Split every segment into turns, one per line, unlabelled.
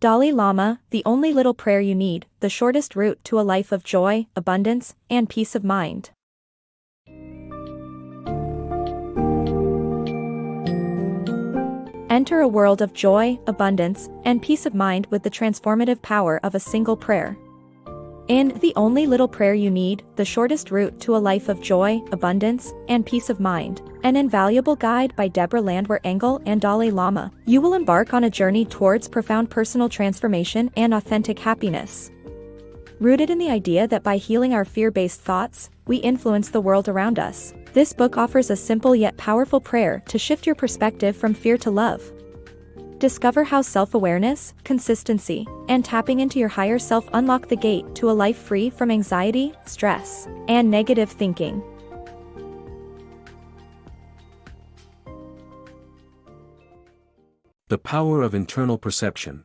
Dalai Lama, the only little prayer you need, the shortest route to a life of joy, abundance, and peace of mind. Enter a world of joy, abundance, and peace of mind with the transformative power of a single prayer. In The Only Little Prayer You Need, the shortest route to a life of joy, abundance, and peace of mind, an invaluable guide by Barbara Ann Kipfer and Dalai Lama, you will embark on a journey towards profound personal transformation and authentic happiness. Rooted in the idea that by healing our fear-based thoughts, we influence the world around us, this book offers a simple yet powerful prayer to shift your perspective from fear to love. Discover how self-awareness, consistency, and tapping into your higher self unlock the gate to a life free from anxiety, stress, and negative thinking.
The Power of Internal Perception.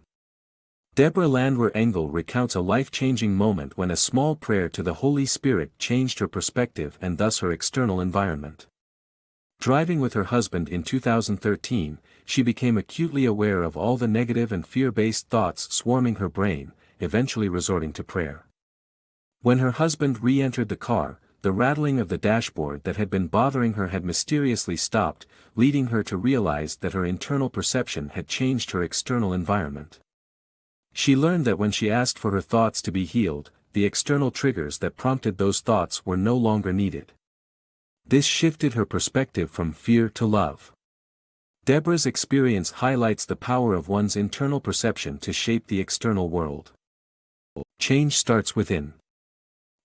Barbara Ann Kipfer recounts a life-changing moment when a small prayer to the Holy Spirit changed her perspective and thus her external environment. Driving with her husband in 2013, she became acutely aware of all the negative and fear-based thoughts swarming her brain, eventually resorting to prayer. When her husband re-entered the car, the rattling of the dashboard that had been bothering her had mysteriously stopped, leading her to realize that her internal perception had changed her external environment. She learned that when she asked for her thoughts to be healed, the external triggers that prompted those thoughts were no longer needed. This shifted her perspective from fear to love. Barbara's experience highlights the power of one's internal perception to shape the external world. Change starts within.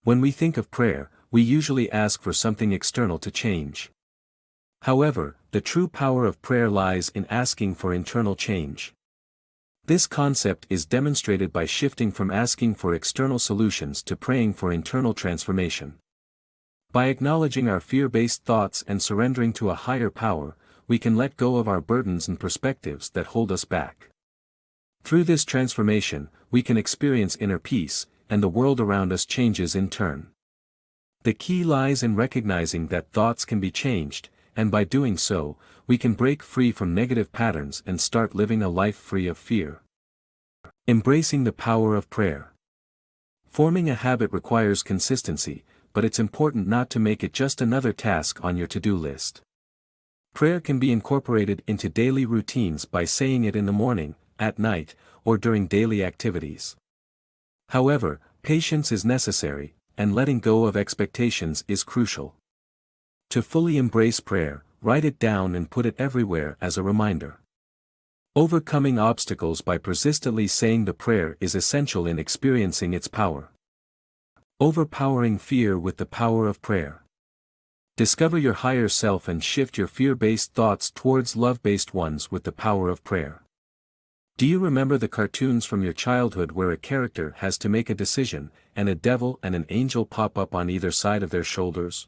When we think of prayer, we usually ask for something external to change. However, the true power of prayer lies in asking for internal change. This concept is demonstrated by shifting from asking for external solutions to praying for internal transformation. By acknowledging our fear-based thoughts and surrendering to a higher power, we can let go of our burdens and perspectives that hold us back. Through this transformation, we can experience inner peace, and the world around us changes in turn. The key lies in recognizing that thoughts can be changed, and by doing so, we can break free from negative patterns and start living a life free of fear. Embracing the power of prayer. Forming a habit requires consistency, but it's important not to make it just another task on your to-do list. Prayer can be incorporated into daily routines by saying it in the morning, at night, or during daily activities. However, patience is necessary, and letting go of expectations is crucial. To fully embrace prayer, write it down and put it everywhere as a reminder. Overcoming obstacles by persistently saying the prayer is essential in experiencing its power. Overpowering fear with the power of prayer. Discover your higher self and shift your fear-based thoughts towards love-based ones with the power of prayer. Do you remember the cartoons from your childhood where a character has to make a decision, and a devil and an angel pop up on either side of their shoulders?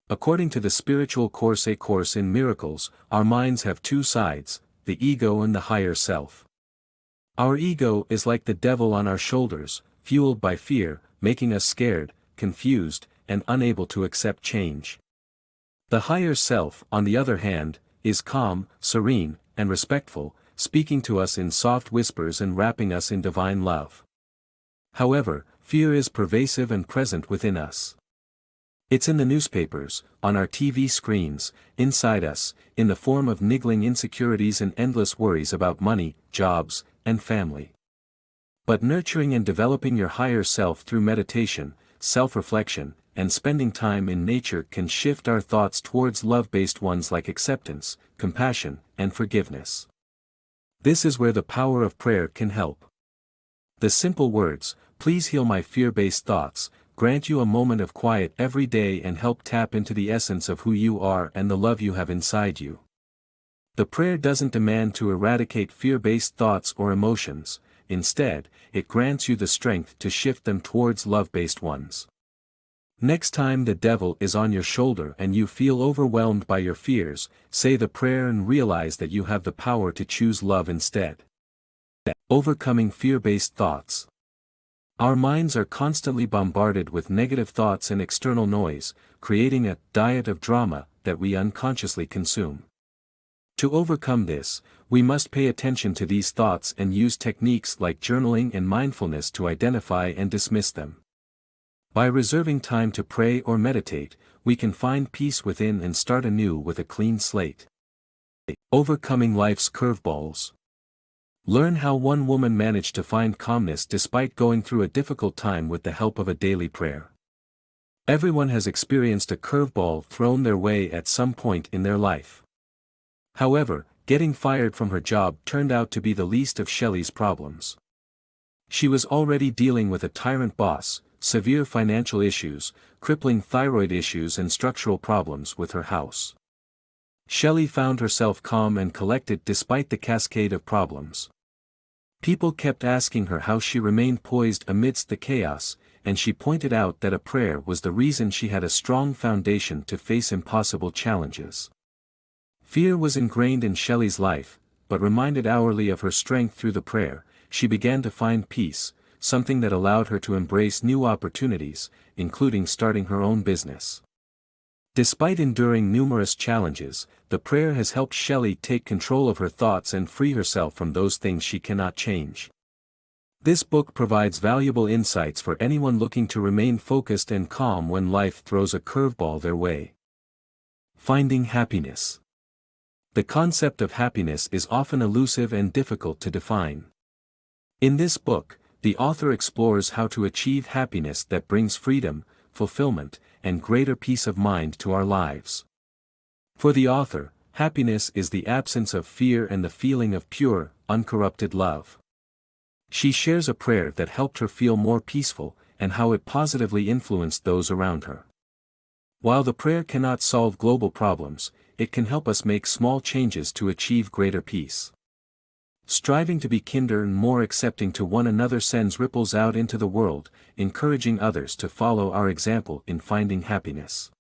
According to the spiritual course A Course in Miracles, our minds have two sides, the ego and the higher self. Our ego is like the devil on our shoulders, fueled by fear, making us scared, confused, and unable to accept change. The higher self, on the other hand, is calm, serene, and respectful, speaking to us in soft whispers and wrapping us in divine love. However, fear is pervasive and present within us. It's in the newspapers, on our TV screens, inside us, in the form of niggling insecurities and endless worries about money, jobs, and family. But nurturing and developing your higher self through meditation, self-reflection, and spending time in nature can shift our thoughts towards love-based ones like acceptance, compassion, and forgiveness. This is where the power of prayer can help. The simple words, "Please heal my fear-based thoughts," grant you a moment of quiet every day and help tap into the essence of who you are and the love you have inside you. The prayer doesn't demand to eradicate fear-based thoughts or emotions. Instead, it grants you the strength to shift them towards love-based ones. Next time the devil is on your shoulder and you feel overwhelmed by your fears, say the prayer and realize that you have the power to choose love instead. Overcoming fear-based thoughts. Our minds are constantly bombarded with negative thoughts and external noise, creating a diet of drama that we unconsciously consume. To overcome this, we must pay attention to these thoughts and use techniques like journaling and mindfulness to identify and dismiss them. By reserving time to pray or meditate, we can find peace within and start anew with a clean slate. Overcoming life's curveballs. Learn how one woman managed to find calmness despite going through a difficult time with the help of a daily prayer. Everyone has experienced a curveball thrown their way at some point in their life. However, getting fired from her job turned out to be the least of Shelley's problems. She was already dealing with a tyrant boss, severe financial issues, crippling thyroid issues and structural problems with her house. Shelley found herself calm and collected despite the cascade of problems. People kept asking her how she remained poised amidst the chaos, and she pointed out that a prayer was the reason she had a strong foundation to face impossible challenges. Fear was ingrained in Shelley's life, but reminded hourly of her strength through the prayer, she began to find peace, something that allowed her to embrace new opportunities, including starting her own business. Despite enduring numerous challenges, the prayer has helped Shelley take control of her thoughts and free herself from those things she cannot change. This book provides valuable insights for anyone looking to remain focused and calm when life throws a curveball their way. Finding happiness. The concept of happiness is often elusive and difficult to define. In this book, the author explores how to achieve happiness that brings freedom, fulfillment, and greater peace of mind to our lives. For the author, happiness is the absence of fear and the feeling of pure, uncorrupted love. She shares a prayer that helped her feel more peaceful, and how it positively influenced those around her. While the prayer cannot solve global problems, it can help us make small changes to achieve greater peace. Striving to be kinder and more accepting to one another sends ripples out into the world, encouraging others to follow our example in finding happiness.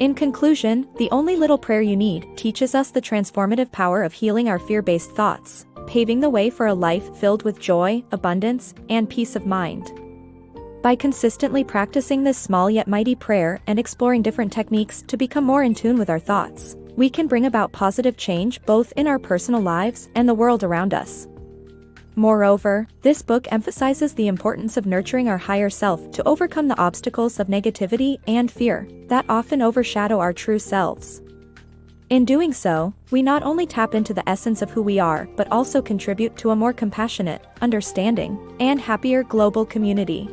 In conclusion, The Only Little Prayer You Need teaches us the transformative power of healing our fear-based thoughts, paving the way for a life filled with joy, abundance, and peace of mind. By consistently practicing this small yet mighty prayer and exploring different techniques to become more in tune with our thoughts, we can bring about positive change both in our personal lives and the world around us. Moreover, this book emphasizes the importance of nurturing our higher self to overcome the obstacles of negativity and fear that often overshadow our true selves. In doing so, we not only tap into the essence of who we are but also contribute to a more compassionate, understanding, and happier global community.